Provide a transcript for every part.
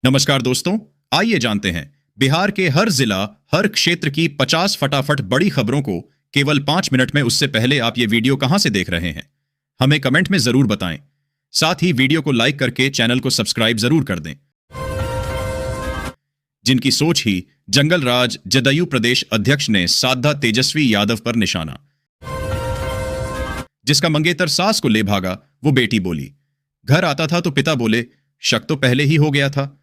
नमस्कार दोस्तों, आइए जानते हैं बिहार के हर जिला, हर क्षेत्र की 50 फटाफट बड़ी खबरों को केवल 5 मिनट में। उससे पहले आप ये वीडियो कहां से देख रहे हैं, हमें कमेंट में जरूर बताएं। साथ ही वीडियो को लाइक करके चैनल को सब्सक्राइब जरूर कर दें। जिनकी सोच ही जंगल राज जदयू प्रदेश अध्यक्ष ने साधा तेजस्वी यादव पर निशाना। जिसका मंगेतर सास को ले भागा, वो बेटी बोली। घर आता था तो पिता बोले, शक तो पहले ही हो गया था।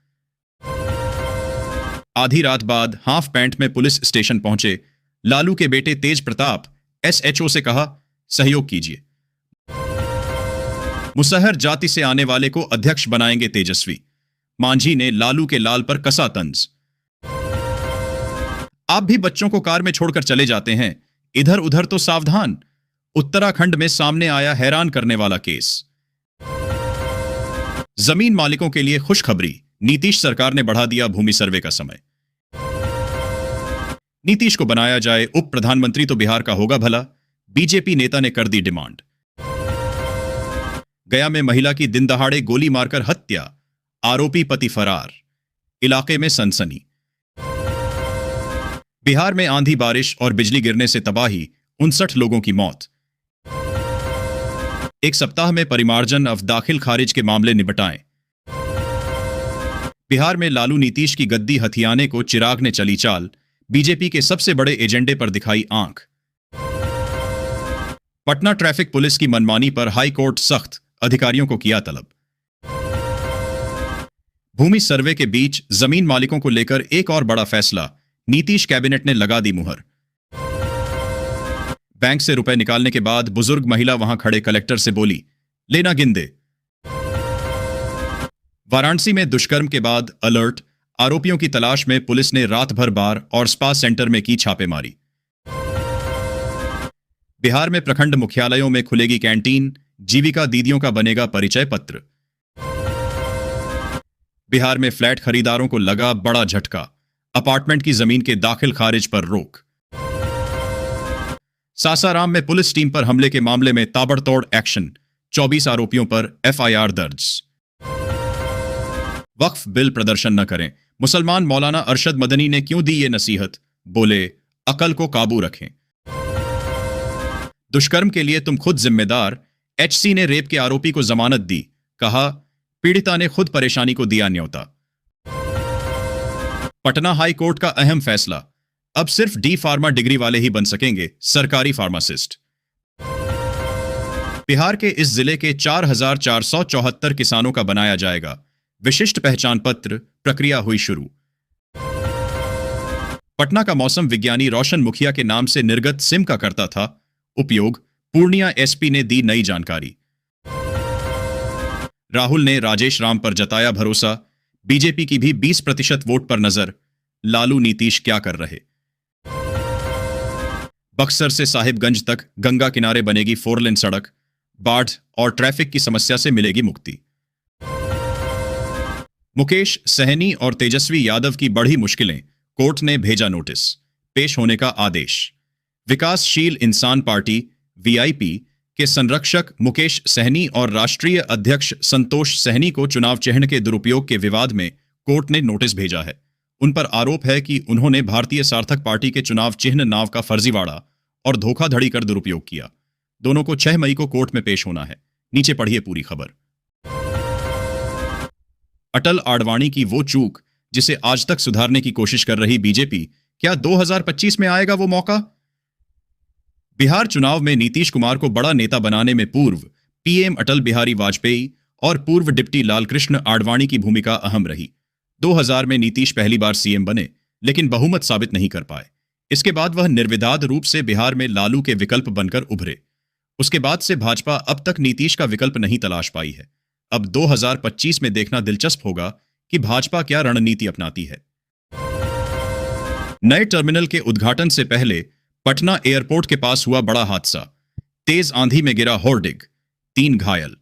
आधी रात बाद हाफ पैंट में पुलिस स्टेशन पहुंचे लालू के बेटे तेज प्रताप। एसएचओ से कहा, सहयोग कीजिए। मुसहर जाति से आने वाले को अध्यक्ष बनाएंगे तेजस्वी। मांझी ने लालू के लाल पर कसा तंज। आप भी बच्चों को कार में छोड़कर चले जाते हैं, इधर उधर तो सावधान। उत्तराखंड में सामने आया हैरान करने वाला केस। जमीन मालिकों के लिए खुशखबरी, नीतीश सरकार ने बढ़ा दिया भूमि सर्वे का समय। नीतीश को बनाया जाए उप प्रधानमंत्री तो बिहार का होगा भला, बीजेपी नेता ने कर दी डिमांड। गया में महिला की दिन दहाड़े गोली मारकर हत्या, आरोपी पति फरार, इलाके में सनसनी। बिहार में आंधी बारिश और बिजली गिरने से तबाही, 59 लोगों की मौत। एक सप्ताह में परिमार्जन अव दाखिल खारिज के मामले निपटाएं। बिहार में लालू नीतीश की गद्दी हथियाने को चिराग ने चली चाल, बीजेपी के सबसे बड़े एजेंडे पर दिखाई आंख। पटना ट्रैफिक पुलिस की मनमानी पर हाई कोर्ट सख्त, अधिकारियों को किया तलब। भूमि सर्वे के बीच जमीन मालिकों को लेकर एक और बड़ा फैसला, नीतीश कैबिनेट ने लगा दी मुहर। बैंक से रुपए निकालने के बाद बुजुर्ग महिला वहां खड़े कलेक्टर से बोली, लेना गिन दे। वाराणसी में दुष्कर्म के बाद अलर्ट, आरोपियों की तलाश में पुलिस ने रात भर बार और स्पा सेंटर में की छापेमारी। बिहार में प्रखंड मुख्यालयों में खुलेगी कैंटीन, जीविका दीदियों का बनेगा परिचय पत्र। बिहार में फ्लैट खरीदारों को लगा बड़ा झटका, अपार्टमेंट की जमीन के दाखिल खारिज पर रोक। सासाराम में पुलिस टीम पर हमले के मामले में ताबड़तोड़ एक्शन, 24 आरोपियों पर एफआईआर दर्ज। वक्फ बिल प्रदर्शन न करें, मुसलमान मौलाना अरशद मदनी ने क्यों दी ये नसीहत, बोले अकल को काबू रखें। दुष्कर्म के लिए तुम खुद जिम्मेदार, एचसी ने रेप के आरोपी को जमानत दी, कहा पीड़िता ने खुद परेशानी को दिया न्योता। पटना हाई कोर्ट का अहम फैसला, अब सिर्फ डी फार्मा डिग्री वाले ही बन सकेंगे सरकारी फार्मासिस्ट। बिहार के इस जिले के 4,474 किसानों का बनाया जाएगा विशिष्ट पहचान पत्र, प्रक्रिया हुई शुरू। पटना का मौसम विज्ञानी रोशन मुखिया के नाम से निर्गत सिम का करता था उपयोग, पूर्णिया एसपी ने दी नई जानकारी। राहुल ने राजेश राम पर जताया भरोसा, बीजेपी की भी 20% वोट पर नजर, लालू नीतीश क्या कर रहे। बक्सर से साहिबगंज तक गंगा किनारे बनेगी 4 लेन सड़क, बाढ़ और ट्रैफिक की समस्या से मिलेगी मुक्ति। मुकेश सहनी और तेजस्वी यादव की बढ़ी मुश्किलें, कोर्ट ने भेजा नोटिस, पेश होने का आदेश। विकासशील इंसान पार्टी वीआईपी के संरक्षक मुकेश सहनी और राष्ट्रीय अध्यक्ष संतोष सहनी को चुनाव चिह्न के दुरुपयोग के विवाद में कोर्ट ने नोटिस भेजा है। उन पर आरोप है कि उन्होंने भारतीय सार्थक पार्टी के चुनाव चिह्न नाव का फर्जीवाड़ा और धोखाधड़ी कर दुरुपयोग किया। दोनों को 6 मई को कोर्ट में पेश होना है। नीचे पढ़िए पूरी खबर। अटल आडवाणी की वो चूक जिसे आज तक सुधारने की कोशिश कर रही बीजेपी, क्या 2025 में आएगा वो मौका? बिहार चुनाव में नीतीश कुमार को बड़ा नेता बनाने में पूर्व पीएम अटल बिहारी वाजपेयी और पूर्व डिप्टी लालकृष्ण आडवाणी की भूमिका अहम रही। 2000 में नीतीश पहली बार सीएम बने, लेकिन बहुमत साबित नहीं कर पाए। इसके बाद वह निर्विवाद रूप से बिहार में लालू के विकल्प बनकर उभरे। उसके बाद से भाजपा अब तक नीतीश का विकल्प नहीं तलाश पाई है। अब 2025 में देखना दिलचस्प होगा कि भाजपा क्या रणनीति अपनाती है। नए टर्मिनल के उद्घाटन से पहले पटना एयरपोर्ट के पास हुआ बड़ा हादसा, तेज आंधी में गिरा होर्डिंग, 3 घायल।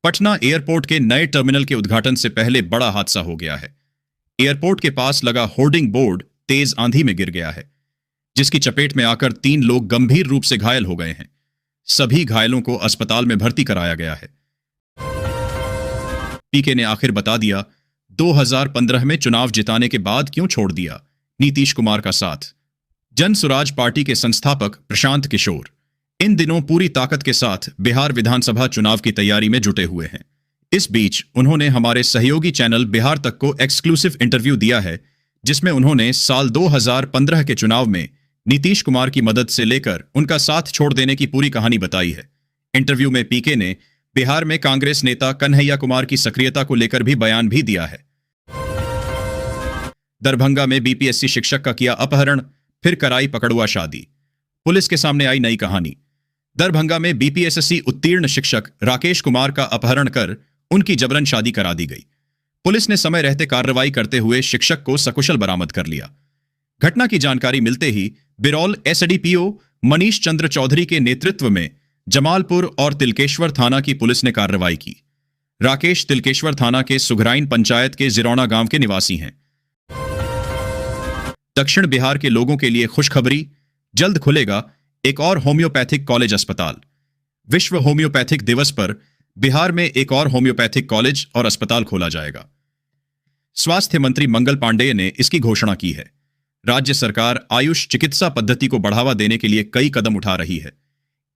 पटना एयरपोर्ट के नए टर्मिनल के उद्घाटन से पहले बड़ा हादसा हो गया है। एयरपोर्ट के पास लगा होर्डिंग बोर्ड तेज आंधी में गिर गया है, जिसकी चपेट में आकर 3 लोग गंभीर रूप से घायल हो गए हैं। सभी घायलों को अस्पताल में भर्ती कराया गया है। पीके ने आखिर बता दिया, 2015 में चुनाव जिताने के बाद क्यों छोड़ दिया नीतीश कुमार का साथ? जन स्वराज पार्टी के संस्थापक प्रशांत किशोर इन दिनों पूरी ताकत के साथ बिहार विधानसभा चुनाव की तैयारी में जुटे हुए हैं। इस बीच उन्होंने हमारे सहयोगी चैनल बिहार तक को एक्सक्लूसिव इंटरव्यू दिया है, जिसमें उन्होंने साल 2015 के चुनाव में नीतीश कुमार की मदद से लेकर उनका साथ छोड़ देने की पूरी कहानी बताई है। इंटरव्यू में पीके ने बिहार में कांग्रेस नेता कन्हैया कुमार की सक्रियता को लेकर भी बयान भी दिया है। दरभंगा में बीपीएससी शिक्षक का किया अपहरण, फिर कराई पकड़ुआ शादी। पुलिस के सामने आई नई कहानी। दरभंगा में बीपीएससी उत्तीर्ण शिक्षक राकेश कुमार का अपहरण कर उनकी जबरन शादी करा दी गई। पुलिस ने समय रहते कार्रवाई करते हुए शिक्षक को सकुशल बरामद कर लिया। घटना की जानकारी मिलते ही बिरौल एसडीपीओ मनीष चंद्र चौधरी के नेतृत्व में जमालपुर और तिलकेश्वर थाना की पुलिस ने कार्रवाई की। राकेश तिलकेश्वर थाना के सुघराइन पंचायत के जिरौना गांव के निवासी हैं। दक्षिण बिहार के लोगों के लिए खुशखबरी, जल्द खुलेगा एक और होम्योपैथिक कॉलेज अस्पताल। विश्व होम्योपैथिक दिवस पर बिहार में एक और होम्योपैथिक कॉलेज और अस्पताल खोला जाएगा। स्वास्थ्य मंत्री मंगल पांडेय ने इसकी घोषणा की है। राज्य सरकार आयुष चिकित्सा पद्धति को बढ़ावा देने के लिए कई कदम उठा रही है।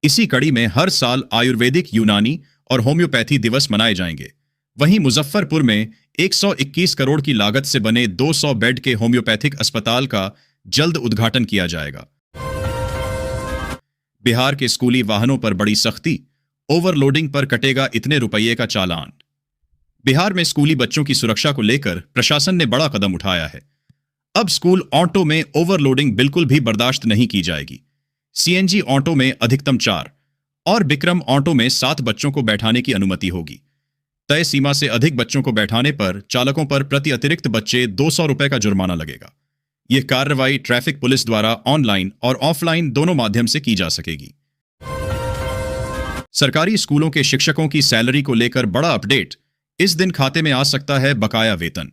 इसी कड़ी में हर साल आयुर्वेदिक, यूनानी और होम्योपैथी दिवस मनाए जाएंगे। वहीं मुजफ्फरपुर में 121 करोड़ की लागत से बने 200 बेड के होम्योपैथिक अस्पताल का जल्द उद्घाटन किया जाएगा। बिहार के स्कूली वाहनों पर बड़ी सख्ती, ओवरलोडिंग पर कटेगा इतने रुपये का चालान। बिहार में स्कूली बच्चों की सुरक्षा को लेकर प्रशासन ने बड़ा कदम उठाया है। अब स्कूल ऑटो में ओवरलोडिंग बिल्कुल भी बर्दाश्त नहीं की जाएगी। सीएनजी ऑटो में अधिकतम 4 और बिक्रम ऑटो में 7 बच्चों को बैठाने की अनुमति होगी। तय सीमा से अधिक बच्चों को बैठाने पर चालकों पर प्रति अतिरिक्त बच्चे 200 रुपए का जुर्माना लगेगा। यह कार्रवाई ट्रैफिक पुलिस द्वारा ऑनलाइन और ऑफलाइन दोनों माध्यम से की जा सकेगी। सरकारी स्कूलों के शिक्षकों की सैलरी को लेकर बड़ा अपडेट। इस दिन खाते में आ सकता है बकाया वेतन।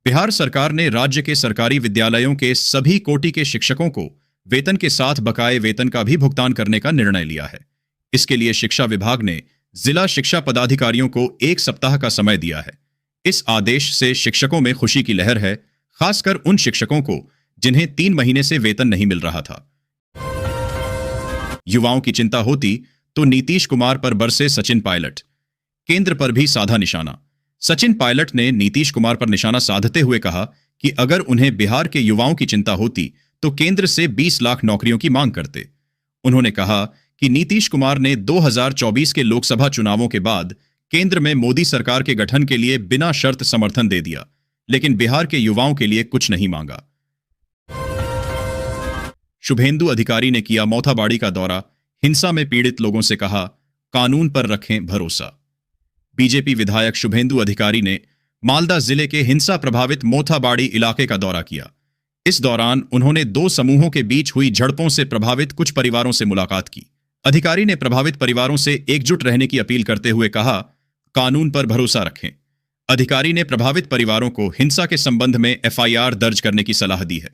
बिहार सरकार ने राज्य के सरकारी विद्यालयों के सभी कोटि के शिक्षकों को वेतन के साथ बकाये वेतन का भी भुगतान करने का निर्णय लिया है। इसके लिए शिक्षा विभाग ने जिला शिक्षा पदाधिकारियों को 1 सप्ताह का समय दिया है। इस आदेश से शिक्षकों में खुशी की लहर है, खासकर उन शिक्षकों को जिन्हें 3 महीने से वेतन नहीं मिल रहा था। युवाओं की चिंता होती तो नीतीश कुमार पर बरसे सचिन पायलट। केंद्र पर भी साधा निशाना। सचिन पायलट ने नीतीश कुमार पर निशाना साधते हुए कहा कि अगर उन्हें बिहार के युवाओं की चिंता होती तो केंद्र से 20 लाख नौकरियों की मांग करते। उन्होंने कहा कि नीतीश कुमार ने 2024 के लोकसभा चुनावों के बाद केंद्र में मोदी सरकार के गठन के लिए बिना शर्त समर्थन दे दिया, लेकिन बिहार के युवाओं के लिए कुछ नहीं मांगा। शुभेंदु अधिकारी ने किया मोथाबाड़ी का दौरा। हिंसा में पीड़ित लोगों से कहा, कानून पर रखें भरोसा। बीजेपी विधायक शुभेंदु अधिकारी ने मालदा जिले के हिंसा प्रभावित मोथाबाड़ी इलाके का दौरा किया। इस दौरान उन्होंने 2 समूहों के बीच हुई झड़पों से प्रभावित कुछ परिवारों से मुलाकात की। अधिकारी ने प्रभावित परिवारों से एकजुट रहने की अपील करते हुए कहा, कानून पर भरोसा रखें। अधिकारी ने प्रभावित परिवारों को हिंसा के संबंध में एफआईआर दर्ज करने की सलाह दी है।